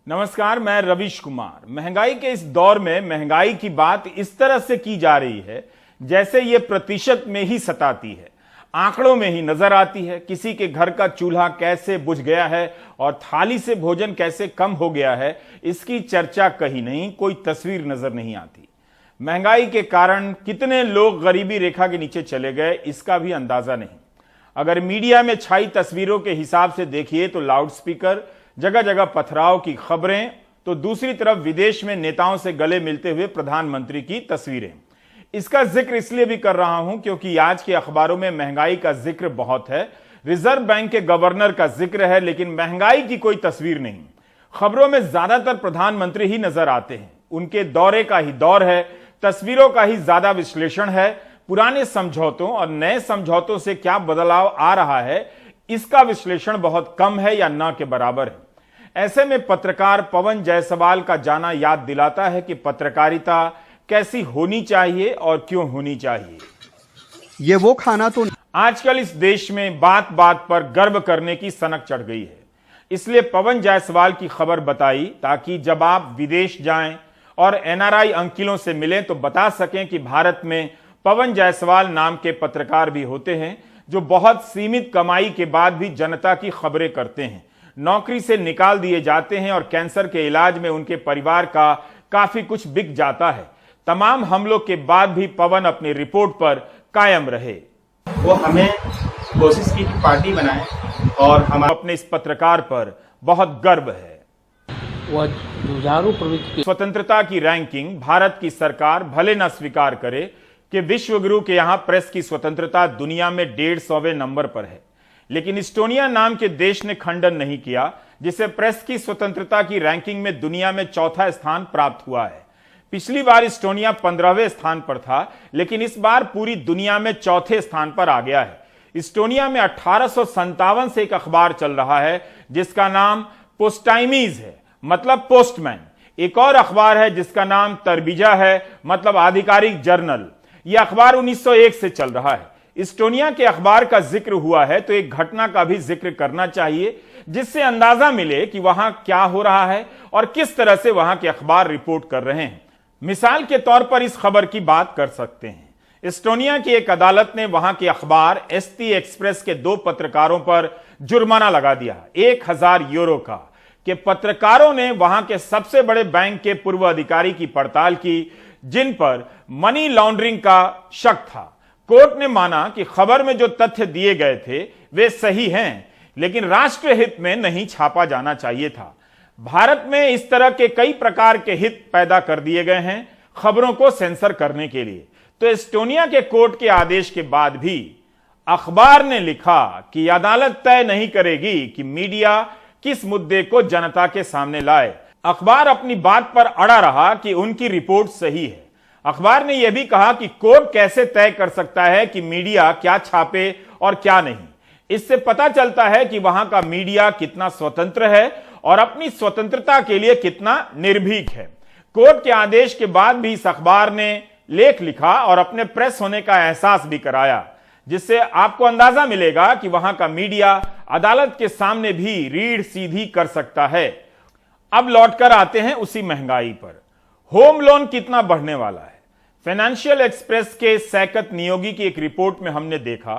नमस्कार, मैं रविश कुमार। महंगाई के इस दौर में महंगाई की बात इस तरह से की जा रही है जैसे ये प्रतिशत में ही सताती है, आंकड़ों में ही नजर आती है। किसी के घर का चूल्हा कैसे बुझ गया है और थाली से भोजन कैसे कम हो गया है, इसकी चर्चा कहीं नहीं, कोई तस्वीर नजर नहीं आती। महंगाई के कारण कितने लोग गरीबी रेखा के नीचे चले गए, इसका भी अंदाजा नहीं। अगर मीडिया में छाई तस्वीरों के हिसाब से देखिए तो लाउडस्पीकर, जगह जगह पथराव की खबरें, तो दूसरी तरफ विदेश में नेताओं से गले मिलते हुए प्रधानमंत्री की तस्वीरें। इसका जिक्र इसलिए भी कर रहा हूं क्योंकि आज के अखबारों में महंगाई का जिक्र बहुत है, रिजर्व बैंक के गवर्नर का जिक्र है, लेकिन महंगाई की कोई तस्वीर नहीं। खबरों में ज्यादातर प्रधानमंत्री ही नजर आते हैं, उनके दौरे का ही दौर है, तस्वीरों का ही ज्यादा विश्लेषण है। पुराने समझौतों और नए समझौतों से क्या बदलाव आ रहा है, इसका विश्लेषण बहुत कम है या ना के बराबर है। ऐसे में पत्रकार पवन जायसवाल का जाना याद दिलाता है कि पत्रकारिता कैसी होनी चाहिए और क्यों होनी चाहिए। ये वो खाना तो आजकल इस देश में बात बात पर गर्व करने की सनक चढ़ गई है, इसलिए पवन जायसवाल की खबर बताई ताकि जब आप विदेश जाएं और एनआरआई अंकिलों से मिलें तो बता सकें कि भारत में पवन जायसवाल नाम के पत्रकार भी होते हैं जो बहुत सीमित कमाई के बाद भी जनता की खबरें करते हैं, नौकरी से निकाल दिए जाते हैं और कैंसर के इलाज में उनके परिवार का काफी कुछ बिक जाता है। तमाम हमलों के बाद भी पवन अपनी रिपोर्ट पर कायम रहे। वो हमें कोशिश की कि पार्टी बनाए और हम अपने इस पत्रकार पर बहुत गर्व है। वह जुझारू प्रवृत्ति स्वतंत्रता की रैंकिंग भारत की सरकार भले न स्वीकार करे कि विश्वगुरु के यहां प्रेस की स्वतंत्रता दुनिया में 150वें नंबर पर है, लेकिन इस्टोनिया नाम के देश ने खंडन नहीं किया, जिसे प्रेस की स्वतंत्रता की रैंकिंग में दुनिया में चौथा स्थान प्राप्त हुआ है। पिछली बार इस्टोनिया 15वें स्थान पर था, लेकिन इस बार पूरी दुनिया में चौथे स्थान पर आ गया है। इस्टोनिया में 1857 से एक अखबार चल रहा है जिसका नाम पोस्टाइमीज है, मतलब पोस्टमैन। एक और अखबार है जिसका नाम तरबीजा है, मतलब आधिकारिक जर्नल। यह अखबार 1901 से चल रहा है। इस्टोनिया के अखबार का जिक्र हुआ है तो एक घटना का भी जिक्र करना चाहिए जिससे अंदाजा मिले कि वहां क्या हो रहा है और किस तरह से वहां के अखबार रिपोर्ट कर रहे हैं। मिसाल के तौर पर इस खबर की बात कर सकते हैं। इस्टोनिया की एक अदालत ने वहां के अखबार एसटी एक्सप्रेस के 2 पत्रकारों पर जुर्माना लगा दिया 1000 यूरो का, कि पत्रकारों ने वहां के सबसे बड़े बैंक के पूर्व अधिकारी की पड़ताल की जिन पर मनी लॉन्ड्रिंग का शक था। कोर्ट ने माना कि खबर में जो तथ्य दिए गए थे वे सही हैं, लेकिन राष्ट्रहित में नहीं छापा जाना चाहिए था। भारत में इस तरह के कई प्रकार के हित पैदा कर दिए गए हैं खबरों को सेंसर करने के लिए। तो एस्टोनिया के कोर्ट के आदेश के बाद भी अखबार ने लिखा कि अदालत तय नहीं करेगी कि मीडिया किस मुद्दे को जनता के सामने लाए। अखबार अपनी बात पर अड़ा रहा कि उनकी रिपोर्ट सही है। अखबार ने यह भी कहा कि कोर्ट कैसे तय कर सकता है कि मीडिया क्या छापे और क्या नहीं। इससे पता चलता है कि वहां का मीडिया कितना स्वतंत्र है और अपनी स्वतंत्रता के लिए कितना निर्भीक है। कोर्ट के आदेश के बाद भी इस अखबार ने लेख लिखा और अपने प्रेस होने का एहसास भी कराया, जिससे आपको अंदाजा मिलेगा कि वहां का मीडिया अदालत के सामने भी रीढ़ सीधी कर सकता है। अब लौटकर आते हैं उसी महंगाई पर। होम लोन कितना बढ़ने वाला है। फाइनेंशियल एक्सप्रेस के सैकत नियोगी की एक रिपोर्ट में हमने देखा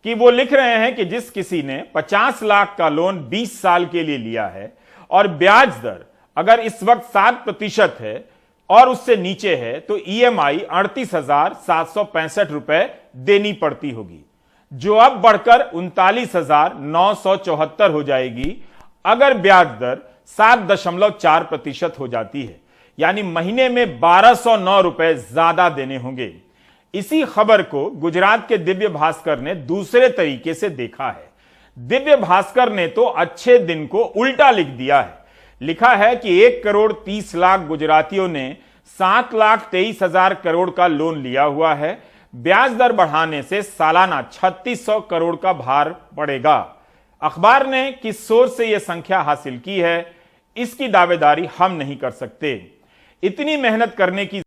कि वो लिख रहे हैं कि जिस किसी ने 50 लाख का लोन 20 साल के लिए लिया है और ब्याज दर अगर इस वक्त 7% है और उससे नीचे है तो ईएमआई 38,765 रुपए देनी पड़ती होगी, जो अब बढ़कर 39,974 हो जाएगी अगर ब्याज दर 7.4% हो जाती है, यानी महीने में 1209 रुपए ज्यादा देने होंगे। इसी खबर को गुजरात के दिव्य भास्कर ने दूसरे तरीके से देखा है। दिव्य भास्कर ने तो अच्छे दिन को उल्टा लिख दिया है। लिखा है कि 1 करोड़ 30 लाख गुजरातियों ने 7,23,000 करोड़ का लोन लिया हुआ है। ब्याज दर बढ़ाने से सालाना 3600 करोड़ का भार पड़ेगा। अखबार ने किस सोर्स से यह संख्या हासिल की है, इसकी दावेदारी हम नहीं कर सकते। इतनी मेहनत करने की